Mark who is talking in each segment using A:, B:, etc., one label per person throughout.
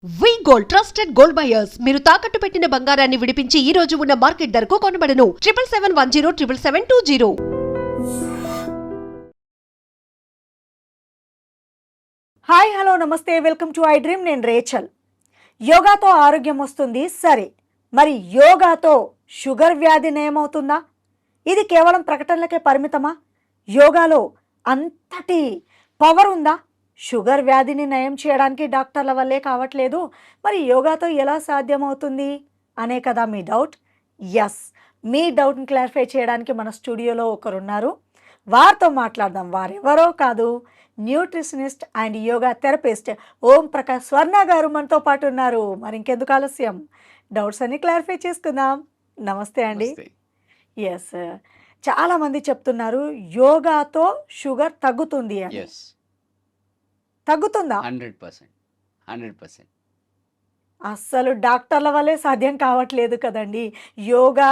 A: వి gold trusted gold buyers మీరు తాకట్టు పెట్టిన బంగారాన్ని విడిపించి ఈ రోజు ఉన్న మార్కెట్ ధరకు కొనబడను 7771077720.
B: హాయ్ హలో నమస్తే వెల్కమ్ టు ఐ డ్రీమ్. నేను రేచల్. యోగాతో ఆరోగ్యం వస్తుంది సరే, మరి యోగాతో షుగర్ వ్యాధి నయమవుతుందా? ఇది కేవలం ప్రకటనలకే పరిమితమా? యోగాలో అంతటి పవర్ ఉందా? షుగర్ వ్యాధిని నయం చేయడానికి డాక్టర్ల వల్లే కావట్లేదు, మరి యోగాతో ఎలా సాధ్యమవుతుంది అనే కదా మీ డౌట్. ఎస్, మీ డౌట్ని క్లారిఫై చేయడానికి మన స్టూడియోలో ఒకరున్నారు. వారితో మాట్లాడదాం. వారెవరో కాదు, nutritionist and yoga therapist Om Prakash స్వర్ణ గారు మనతో పాటు ఉన్నారు. మరి ఇంకెందుకు ఆలస్యం, డౌట్స్ అన్ని క్లారిఫై చేసుకుందాం. నమస్తే అండి. ఎస్, చాలామంది చెప్తున్నారు యోగాతో షుగర్ తగ్గుతుంది అని.
C: ఎస్,
B: తగ్గుతుందా?
C: 100%.
B: అస్సలు డాక్టర్ల వల్లే సాధ్యం కావట్లేదు కదండి. యోగా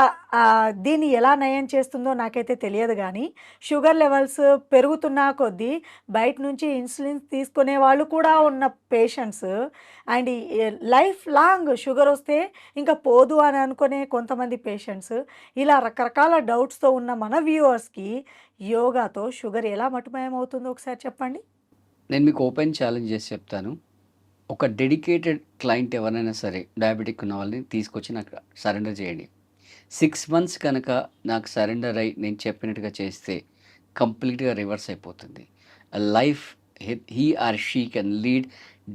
B: దీన్ని ఎలా నయం చేస్తుందో నాకైతే తెలియదు, కానీ షుగర్ లెవెల్స్ పెరుగుతున్న కొద్దీ బయట నుంచి ఇన్సులిన్ తీసుకునే వాళ్ళు కూడా ఉన్న patients, and life long sugar వస్తే ఇంకా పోదు అని అనుకునే కొంతమంది పేషెంట్స్, ఇలా రకరకాల డౌట్స్తో ఉన్న మన వ్యూవర్స్కి యోగాతో షుగర్ ఎలా మటుమాయం అవుతుందో ఒకసారి చెప్పండి.
C: నేను మీకు ఓపెన్ ఛాలెంజ్ చేసి చెప్తాను. ఒక డెడికేటెడ్ క్లయింట్ ఎవరైనా సరే డయాబెటిక్ ఉన్న వాళ్ళని తీసుకొచ్చి నాకు సరెండర్ చేయండి. 6 months కనుక నాకు సరెండర్ అయ్యి నేను చెప్పినట్టుగా చేస్తే కంప్లీట్గా రివర్స్ అయిపోతుంది. Life he or she can lead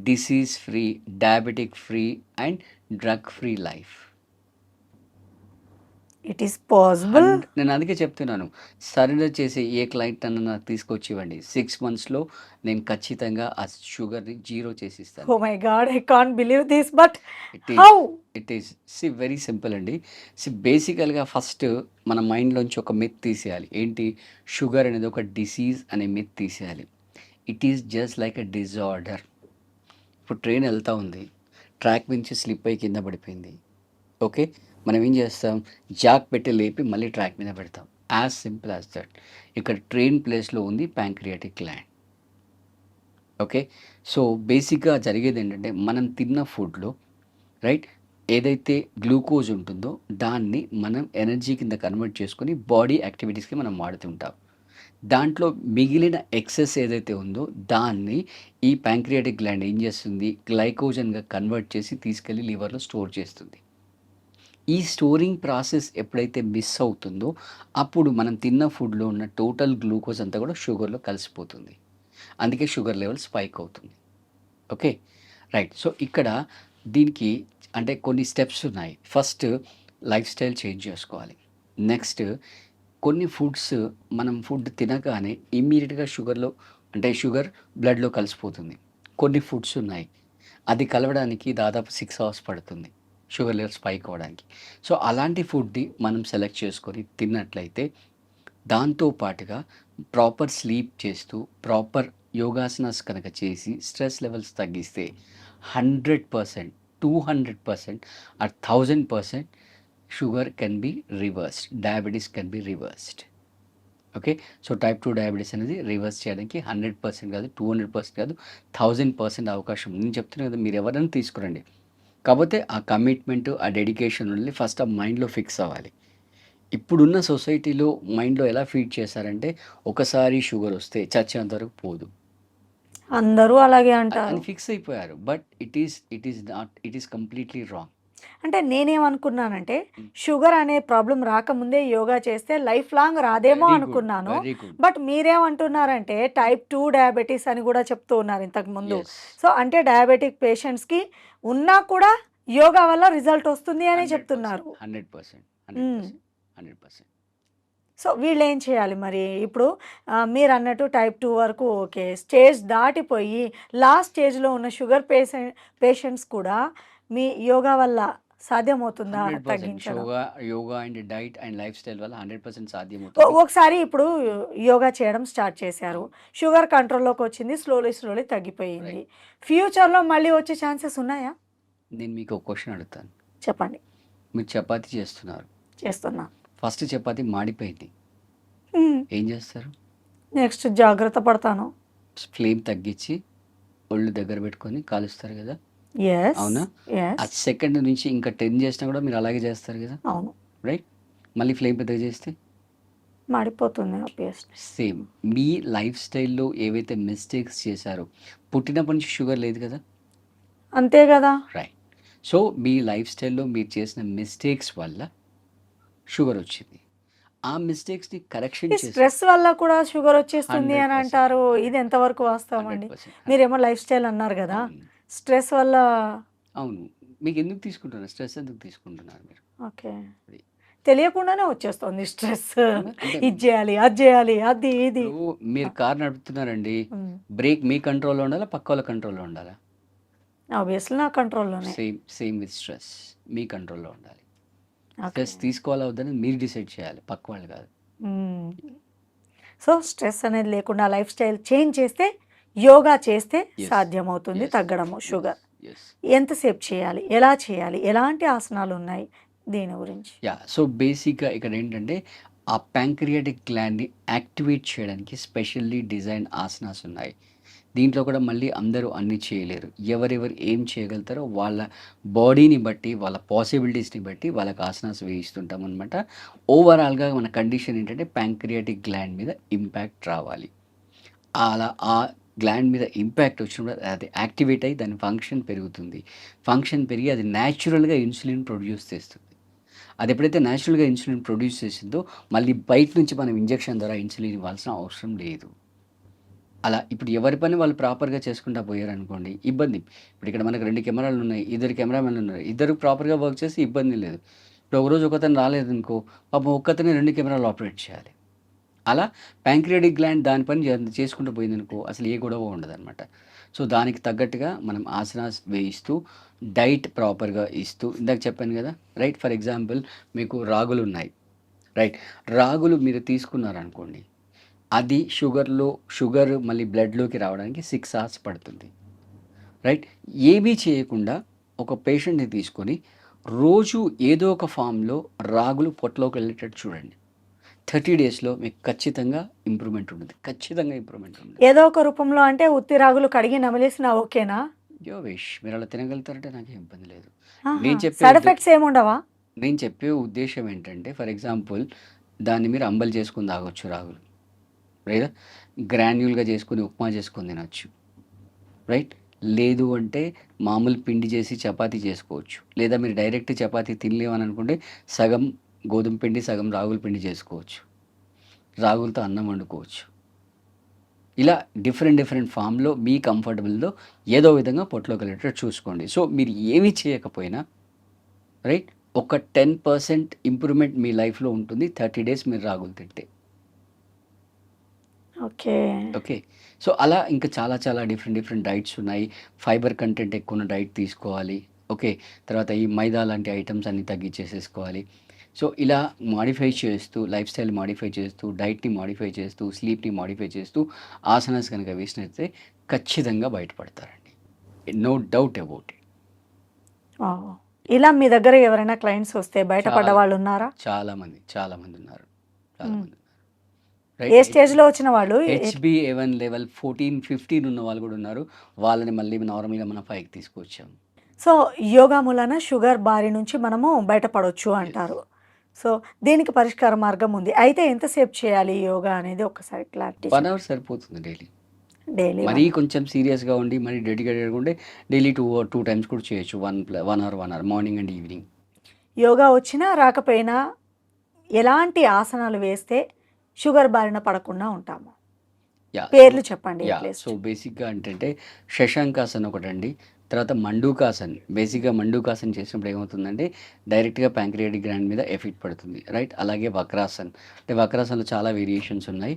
C: disease free, diabetic free and drug free life.
B: It is possible.
C: నేను అందుకే చెప్తున్నాను, సరెండర్ చేసే ఏ క్లయింట్ అన్న నాకు తీసుకొచ్చి ఇవ్వండి. 6 monthsలో నేను ఖచ్చితంగా ఆ షుగర్ని జీరో చేసిస్తాను.
B: Oh my God, I can't believe this, but
C: it
B: how?
C: Is very simple అండి. బేసికల్గా ఫస్ట్ మన మైండ్లోంచి ఒక మిత్ తీసేయాలి. ఏంటి? షుగర్ అనేది ఒక డిసీజ్ అనే మిత్ తీసేయాలి. It is just like a disorder. ఇప్పుడు ట్రైన్ వెళ్తూ ఉంది, ట్రాక్ నుంచి స్లిప్ అయ్యి కింద పడిపోయింది. ఓకే, మనం ఏం చేస్తాం? జాక్ పెట్టి లేపి మళ్ళీ ట్రాక్ మీద పెడతాం. As simple as that. ఇక్కడ ట్రైన్ ప్లేస్లో ఉంది ప్యాంక్రియాటిక్ గ్లాండ్. ఓకే, సో బేసిక్గా జరిగేది ఏంటంటే మనం తిన్న ఫుడ్లో రైట్ ఏదైతే గ్లూకోజ్ ఉంటుందో దాన్ని మనం ఎనర్జీ కింద కన్వర్ట్ చేసుకొని బాడీ యాక్టివిటీస్కి మనం వాడుతుంటాం. దాంట్లో మిగిలిన ఎక్సెస్ ఏదైతే ఉందో దాన్ని ఈ ప్యాంక్రియాటిక్ గ్లాండ్ ఏం చేస్తుంది? గ్లైకోజన్గా కన్వర్ట్ చేసి తీసుకెళ్ళి లివర్లో స్టోర్ చేస్తుంది. ఈ స్టోరింగ్ ప్రాసెస్ ఎప్పుడైతే మిస్ అవుతుందో అప్పుడు మనం తిన్న ఫుడ్లో ఉన్న టోటల్ గ్లూకోజ్ అంతా కూడా షుగర్లో కలిసిపోతుంది. అందుకే షుగర్ లెవెల్ స్పైక్ అవుతుంది. Okay right. సో ఇక్కడ దీనికి అంటే కొన్ని స్టెప్స్ ఉన్నాయి. ఫస్ట్ లైఫ్ స్టైల్ చేంజ్ చేసుకోవాలి. నెక్స్ట్ కొన్ని ఫుడ్స్ మనం ఫుడ్ తినగానే ఇమ్మీడియట్గా షుగర్లో అంటే షుగర్ బ్లడ్లో కలిసిపోతుంది. కొన్ని ఫుడ్స్ ఉన్నాయి అది కలవడానికి దాదాపు 6 hours పడుతుంది షుగర్ లెవెల్ స్పైక్ అవ్వడానికి. సో అలాంటి ఫుడ్ని మనం సెలెక్ట్ చేసుకొని తిన్నట్లయితే దాంతో పాటుగా ప్రాపర్ స్లీప్ చేస్తూ ప్రాపర్ యోగాసనాస్ కనుక చేసి స్ట్రెస్ లెవెల్స్ తగ్గిస్తే 100%, 200% or 1000% sugar can be reversed, diabetes can be reversed. Okay, so type 2 diabetes అనేది రివర్స్ చేయడానికి 100% కాదు, 200% కాదు, 1000% అవకాశం. నేను చెప్తున్నాను కదా, మీరు ఎవరైనా తీసుకురండి. కాకపోతే ఆ కమిట్మెంట్, ఆ డెడికేషన్ ఉండాలి. ఫస్ట్ ఆ మైండ్లో ఫిక్స్ అవ్వాలి. ఇప్పుడున్న సొసైటీలో మైండ్లో ఎలా ఫీడ్ చేశారంటే ఒకసారి షుగర్ వస్తే చచ్చేంత వరకు పోదు
B: అందరూ అలాగే అంటారు.
C: అని ఫిక్స్ అయిపోయారు. But it is completely wrong.
B: అంటే నేనేమనుకున్నానంటే షుగర్ అనే ప్రాబ్లం రాకముందే యోగా చేస్తే లైఫ్ లాంగ్ రాదేమో అనుకున్నాను.
C: Very good.
B: బట్ మీరేమంటున్నారంటే టైప్ 2 డయాబెటీస్ అని కూడా చెప్తూ ఉన్నారు ఇంతకు ముందు.
C: ఎస్,
B: సో అంటే డయాబెటిక్ పేషెంట్స్కి ఉన్నా కూడా యోగా వల్ల రిజల్ట్ వస్తుంది అని చెప్తున్నారు.
C: 100%.
B: మ్మ్.
C: 100%.
B: సో వీళ్ళు ఏం చేయాలి మరి? ఇప్పుడు మీరు అన్నట్టు టైప్ 2 వరకు ఓకే, స్టేజ్ దాటిపోయి లాస్ట్ స్టేజ్లో ఉన్న షుగర్ పేషెంట్స్ కూడా మీ యోగా వల్ల సాధ్యమవుతుందా
C: 100%
B: తగ్గించడం?
C: Yoga and diet and life style వల్ల 100% సాధ్యమవుతుంది.
B: ఒకసారి ఇప్పుడు యోగా చేయడం స్టార్ట్ చేశారు, షుగర్ కంట్రోల్లోకి వచ్చింది, స్లోలీ తగ్గిపోయింది. ఫ్యూచర్లో మళ్ళీ వచ్చే ఛాన్సెస్ ఉన్నాయా?
C: నేను మీకు ఒక క్వశ్చన్ అడుగుతాను.
B: చెప్పండి.
C: మీరు చపాతీ చేస్తున్నారు,
B: చేస్తున్నా.
C: ఫస్ట్ చపాతీ మాడిపోయింది, ఏం చేస్తారు?
B: నెక్స్ట్ జాగ్రత్త పడతాను.
C: ఫ్లేమ్ తగ్గించి ఒళ్ళు దగ్గర పెట్టుకొని కాలుస్తారు కదా.
B: ఎస్
C: అవునా? ఆ
B: ఎస్
C: సెకండ్ నుంచి ఇంకా 10 చేసినా కూడా మీరు అలాగే చేస్తారు కదా!
B: అవును,
C: రైట్? మళ్ళీ ఫ్లేమ్ పెద్దగా చేస్తే
B: మాడిపోతుంది ఆబ్వియస్లీ.
C: సేమ్. మీ లైఫ్ స్టైల్‌లో ఏవైతే మిస్టేక్స్ చేశారో, పుట్టినప్పటి నుంచి షుగర్ లేదు కదా!
B: అంతే కదా.
C: రైట్. సో, మీ లైఫ్ స్టైల్‌లో మీరు చేసిన మిస్టేక్స్ వల్ల షుగర్ వచ్చింది. ఆ మిస్టేక్స్‌ని కరెక్షన్
B: ఈ
C: చేసి
B: స్ట్రెస్ వల్ల కూడా షుగర్ వచ్చేస్తుంది అని
C: 100%,
B: అంటారు. ఇది ఎంతవరకు వాస్తవం అండి?
C: 100%,
B: మీరేమో లైఫ్ స్టైల్ అన్నారు కదా,
C: అవును.
B: స్ట్రెస్ వల్ల.
C: అవును. మీకెందుకు తీసుకుంటున్నారు? స్ట్రెస్ ఎందుకు తీసుకుంటున్నారు మీరు?
B: ఓకే,
C: అది.
B: తెలియకుండానే వచ్చేస్తుంది స్ట్రెస్.
C: అంటే
B: ఇది చేయాలి, అది చేయాలి, అది ఇది.
C: ఇప్పుడు మీరు కార్ నడుపుతున్నారండి.
B: ఉమ్,
C: బ్రేక్ మీ కంట్రోల్‌లో ఉండాలా? పక్కోళ్ళ కంట్రోల్‌లో ఉండాలా?
B: ఆబ్వియస్లీ నా కంట్రోల్లోనే.
C: Same with stress. మీ కంట్రోల్‌లో ఉండాలి.
B: ఓకే.
C: స్ట్రెస్ తీసుకోవాలా వద్దని మీరు డిసైడ్ చేయాలి. పక్క వాళ్ళు కాదు.
B: ఉమ్. సో స్ట్రెస్ అనేది లేకుండా లైఫ్ స్టైల్ చేంజ్ చేస్తే, యోగా చేస్తే
C: యెస్.
B: సాధ్యమవుతుంది
C: యెస్.
B: తగ్గడము
C: యెస్.
B: షుగర్.
C: యెస్.
B: ఎంతసేపు చేయాలి, ఎలా చేయాలి, ఎలాంటి ఆసనాలు ఉన్నాయి దీని గురించి?
C: యాహ్! సో, బేసిక్‌గా ఇక్కడేంటంటే, ఆ ప్యాంక్రియాటిక్ గ్లాండ్‌ని యాక్టివేట్ చేయడానికి స్పెషల్లీ డిజైన్ ఆసనాస్ ఉన్నాయి. దీంట్లో కూడా మళ్ళీ అందరూ అన్నీ చేయలేరు. ఎవరెవరు ఏం చేయగలుగుతారో వాళ్ళ బాడీని బట్టి, వాళ్ళ పాసిబిలిటీస్‌ని బట్టి వాళ్ళకి ఆసనాస్ వేయిస్తుంటామనమాట. ఓవరాల్‌గా మన కండిషన్ ఏంటంటే, ప్యాంక్రియాటిక్ గ్లాండ్ మీద ఇంపాక్ట్ రావాలి. అలా ఆ గ్లాండ్ మీద ఇంపాక్ట్ వచ్చినప్పుడు అది యాక్టివేట్ అయ్యి దాని ఫంక్షన్ పెరుగుతుంది. ఫంక్షన్ పెరిగి అది న్యాచురల్‌గా ఇన్సులిన్ ప్రొడ్యూస్ చేస్తుంది. అది ఎప్పుడైతే న్యాచురల్‌గా ఇన్సులిన్ ప్రొడ్యూస్ చేసిందో, మళ్ళీ బయట నుంచి మనం ఇంజెక్షన్ ద్వారా ఇన్సులిన్ ఇవ్వాల్సిన అవసరం లేదు. అలా ఇప్పుడు ఎవరి పని వాళ్ళు ప్రాపర్‌గా చేసుకుంటా పోయారనుకోండి ఇబ్బంది. ఇప్పుడు ఇక్కడ మనకు 2 కెమెరాలున్నాయి. ఇద్దరు కెమెరామెన్‌లు ఉన్నారు. ఇద్దరు ప్రాపర్‌గా వర్క్ చేస్తే ఇబ్బంది లేదు. ఇప్పుడు ఒకరోజు ఒకతను రాలేదనుకో, పాపం ఒక్కతనే 2 కెమెరాలు ఆపరేట్ చేయాలి. అలా ప్యాంక్రియాటిక్ గ్లాండ్ దాని పని చేసుకుంటూ పోయిందనుకో అసలు ఏ గొడవ ఉండదనమాట. సో, దానికి తగ్గట్టుగా మనం ఆసనాస్ వేయిస్తూ, డైట్ ప్రాపర్‌గా ఇస్తూ ఇందాక చెప్పాను గదా! రైట్. ఫర్ ఎగ్జాంపుల్ మీకు రాగులున్నాయి. రైట్. రాగులు మీరు తీసుకున్నారనుకోండి, అది షుగర్ మళ్ళీ బ్లడ్‌లోకి రావడానికి 6 అవర్స్ పడుతుంది. రైట్. ఏమీ చేయకుండా ఒక పేషెంట్‌ని తీసుకొని రోజు ఏదో ఒక ఫార్మ్‌లో రాగులు పొట్టలోకి వెళ్ళేటట్టు చూడండి. 30 డేస్‌లో మీకు ఖచ్చితంగా ఇంప్రూవ్‌మెంట్ ఉంటుంది. ఖచ్చితంగా ఇంప్రూవ్‌మెంట్ ఉంటుంది.
B: ఏదో ఒక రూపంలో అంటే ఉత్తి రాగులు కడిగి నమిలేసినా ఓకేనా?
C: Your wish. మీరలా తినగలుగుతారంటే నాకేం ఇబ్బంది లేదు.
B: ఆహా,
C: నేను చెప్పే
B: సైడ్ ఎఫెక్ట్స్ ఏముండవా?
C: నేను చెప్పే ఉద్దేశ్యం ఏంటంటే ఫర్ ఎగ్జాంపుల్ దాన్ని మీరు అంబలి చేసుకొని తాగొచ్చు రాగులు. లేదా గ్రాన్యూల్‌గా చేసుకొని ఉప్మా చేసుకొని తినొచ్చు. రైట్. లేదు అంటే మామూలు పిండి చేసి చపాతీ చేసుకోవచ్చు. లేదా మీరు డైరెక్ట్ చపాతీ తినలేమని అనుకుంటే సగం గోధుమ పిండి, సగం రాగుల పిండి చేసుకోవచ్చు. రాగులతో అన్నం వండుకోవచ్చు. ఇలా డిఫరెంట్ ఫామ్‌లో మీ కంఫర్టబుల్‌లో ఏదో విధంగా పొట్టలోకి వెళ్ళేటట్టు చూసుకోండి. సో, మీరు ఏమి చేయకపోయినా రైట్. ఒక 10% ఇంప్రూవ్‌మెంట్ మీ లైఫ్‌లో ఉంటుంది. 30 డేస్ మీరు రాగులు తింటే.
B: ఓకే.
C: ఓకే. సో, అలా ఇంకా చాలా డిఫరెంట్ డైట్స్ ఉన్నాయి. ఫైబర్ కంటెంట్ ఎక్కువున్న డైట్ తీసుకోవాలి. ఓకే. తర్వాత ఈ మైదా లాంటి ఐటెమ్స్ అన్నీ తగ్గించేసేసుకోవాలి. సో, ఇలా మాడిఫై చేస్తూ, లైఫ్ స్టైల్ మాడిఫై చేస్తూ, డైట్‌ని మాడిఫై చేస్తూ, స్లీప్‌ని మాడిఫై చేస్తూ, ఆసనాస్ గనుక వేసినట్లయితే ఖచ్చితంగా బయటపడతారండి. No doubt about it.
B: Wow! ఇలా మీ దగ్గర ఎవరైనా క్లయింట్స్ వస్తే బయటపడ్డ
C: చాలా,
B: వాళ్ళున్నారా?
C: చాలామంది ఉన్నారు. చాలా
B: హ్మ్.
C: మంది ఉన్నారు.
B: ఏ
C: రైట్.
B: స్టేజ్‌లో వచ్చిన వాళ్ళు?
C: హెచ్‌బీ-A1 లెవెల్ 14, 15 ఉన్న వాళ్ళు గూడా ఉన్నారు. వాళ్ళని మళ్ళీ నార్మల్‌గా మనం 5కి తీసుకొచ్చాము.
B: సో, యోగా మూలాన షుగర్ బారి నుంచి మనము బయటపడొచ్చు
C: యెస్.
B: అంటారు. సో, దీనికి పరిష్కార మార్గం ఉంది. అయితే ఎంతసేపు చేయాలి యోగా అనేది ఒక్కసారి క్లారిటీ
C: 1 అవర్ సరిపోతుంది డైలీ.
B: డైలీ
C: మరీ
B: 1
C: కొంచెం సీరియస్‌గా ఉండి, మరీ డెడికేటెడ్‌గా ఉంటే డైలీ 2 టైమ్స్ కూడా చేయొచ్చు. 1 hour morning and evening.
B: Yoga వచ్చినా రాకపోయినా ఎలాంటి ఆసనాలు వేస్తే షుగర్ బారిన పడకుండా ఉంటాము?
C: యాహ్!
B: పేర్లు చెప్పండి
C: యాహ్!
B: అట్‌లీస్ట్.
C: సో, బేసిక్‌గా ఏంటంటే శశాంకాసన్ ఒకటండి. తర్వాత మండూకాసన్. బేసిక్‌గా మండూకాసన్ చేసినప్పుడు ఏమవుతుందంటే డైరెక్ట్‌గా ప్యాంక్రియాటిక్ గ్లాండ్ మీద ఎఫెక్ట్ పడుతుంది. రైట్. అలాగే వక్రాసన్. అంటే వక్రాసన్‌లో చాలా వేరియేషన్స్ ఉన్నాయి.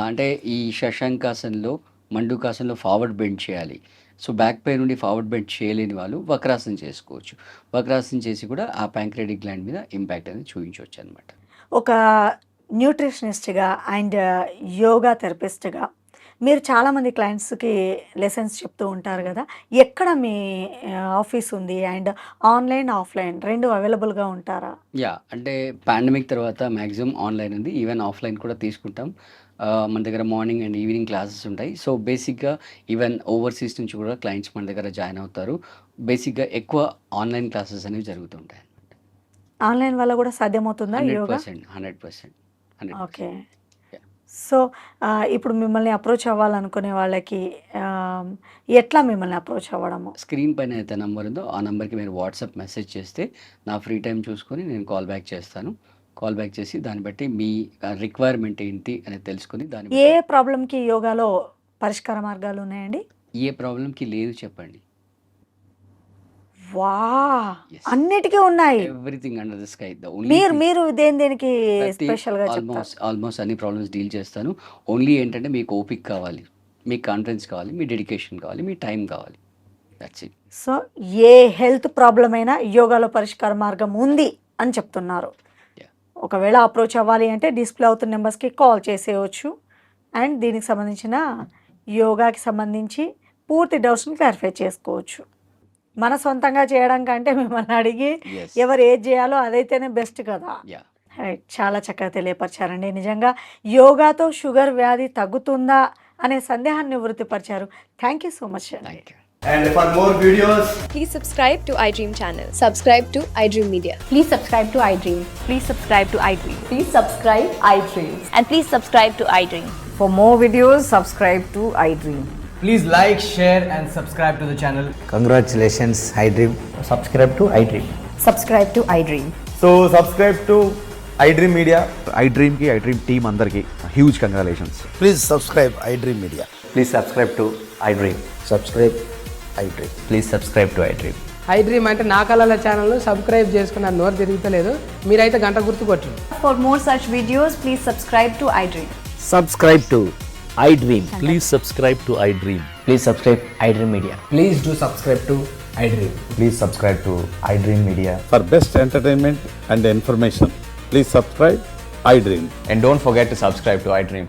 C: అంటే ఈ శశాంకాసన్‌లో, మండూకాసన్‌లో ఫార్వర్డ్ బెండ్ చేయాలి. సో, బ్యాక్ పెయిన్ నుండి ఫార్వర్డ్ బెండ్ చేయలేని వాళ్ళు వక్రాసన్ చేసుకోవచ్చు. వక్రాసన్ చేసి కూడా ఆ ప్యాంక్రియాటిక్ గ్లాండ్ మీద ఇంపాక్ట్ అనేది చూయించొచ్చనమాట.
B: ఒక న్యూట్రిషనిస్ట్‌గా అండ్ యోగా థెరపిస్ట్‌గా మీరు చాలామంది క్లయింట్స్‌కి లెసన్స్ చెప్తూ ఉంటారు గదా! ఎక్కడ మీ ఆఫీస్ ఉంది? అండ్ ఆన్‌లైన్, ఆఫ్‌లైన్ 2 అవైలబుల్‌గా ఉంటారా?
C: యాహ్! అంటే పాండమిక్ తర్వాత మాక్సిమం ఆన్‌లైన్ ఉంది. ఈవెన్ ఆఫ్‌లైన్ కూడా తీసుకుంటాం. మన దగ్గర మార్నింగ్ అండ్ ఈవినింగ్ క్లాసెస్ ఉంటాయి. సో బేసిక్గా ఈవెన్ ఓవర్సీస్ నుంచి కూడా క్లయింట్స్ మన దగ్గర జాయిన్ అవుతారు. బేసిక్గా ఎక్కువ ఆన్లైన్ క్లాసెస్ అనేవి జరుగుతుంటాయి.
B: ఆన్లైన్ వల్ల కూడా సాధ్యమవుతుందా యోగా?
C: 100%.
B: ఓకే. సో ఇప్పుడు మిమ్మల్ని అప్రోచ్ అవ్వాలనుకునే వాళ్ళకి ఎట్లా మిమ్మల్ని అప్రోచ్ అవ్వడము?
C: స్క్రీన్ పైన అయితే నెంబర్ ఉందో ఆ నెంబర్కి మీరు వాట్సాప్ మెసేజ్ చేస్తే నా ఫ్రీ టైం చూసుకొని నేను కాల్ బ్యాక్ చేస్తాను. కాల్ బ్యాక్ చేసి దాన్ని బట్టి మీ రిక్వైర్మెంట్ ఏంటి అనేది తెలుసుకొని దాన్ని
B: ఏ
C: బట్టి
B: ప్రాబ్లంకి యోగాలో పరిష్కార మార్గాలు ఉన్నాయండి?
C: ఏ ప్రాబ్లంకి లేదు చెప్పండి.
B: వా
C: Yes.
B: అన్నిటికీ ఉన్నాయి.
C: Everything under the sky. The
B: మీరు
C: ఓన్లీ
B: మీరు దేనికి స్పెషల్గా చెప్తారు?
C: ఆల్మోస్ట్ అన్ని ప్రాబ్లమ్స్ డీల్ చేస్తాను. ఓన్లీ ఏంటంటే మీకు ఓపిక కావాలి, మీకు కాన్ఫిడెన్స్ కావాలి, మీ డెడికేషన్ కావాలి, మీ టైం కావాలి. That's it.
B: So A health problem అయినా యోగాలో పరిష్కార మార్గం ఉంది అని చెప్తున్నారు.
C: Yeah.
B: ఒకవేళ అప్రోచ్ అవ్వాలి అంటే డిస్ప్లే అవుతున్న నెంబర్స్కి కాల్ చేసేయచ్చు. అండ్ దీనికి సంబంధించిన యోగాకి సంబంధించి పూర్తి డౌట్స్ని క్లారిఫై చేసుకోవచ్చు. మన సొంతంగా చేయడం కంటే మిమ్మల్ని అడిగి
C: Yes.
B: ఎవరు ఏది చేయాలో అదైతేనే బెస్ట్ కదా.
C: యా.
B: రైట్, చాలా చక్కగా తెలియపరిచారండి. నిజంగా యోగాతో షుగర్ వ్యాధి తగ్గుతుందా అనే సందేహాన్ని నివృత్తిపరిచారు. థ్యాంక్ యూ సో మచ్ అండి.
C: Thank you.
D: And for more videos,
E: Please subscribe to iDream channel. Subscribe to iDream Media.
F: Please subscribe to iDream.
E: Please subscribe to iDream.
F: Please subscribe iDream.
E: And please subscribe to iDream.
F: For more videos, subscribe to iDream.
D: please like, share, and subscribe to the channel.
G: Congratulations, iDream.
D: Subscribe to iDream.
F: Subscribe to iDream.
D: So subscribe to iDream Media.
H: iDream ki iDream team andarki huge congratulations.
G: Please subscribe iDream Media.
D: Please subscribe to iDream.
G: Subscribe iDream.
D: Please subscribe to iDream.
I: iDream అంటే నా కళల ఛానల్ను subscribe చేసుకున్న నోరు తిరుగుతలేదు, మీరైతే గంట గుర్తు కొట్టండి.
F: For more such videos, please subscribe to iDream.
G: Subscribe to iDream.
J: Please subscribe to iDream.
G: Please subscribe iDream Media.
D: Please do subscribe to iDream.
G: Please subscribe to iDream Media.
H: For best entertainment and information, please subscribe iDream.
J: And don't forget to subscribe to iDream.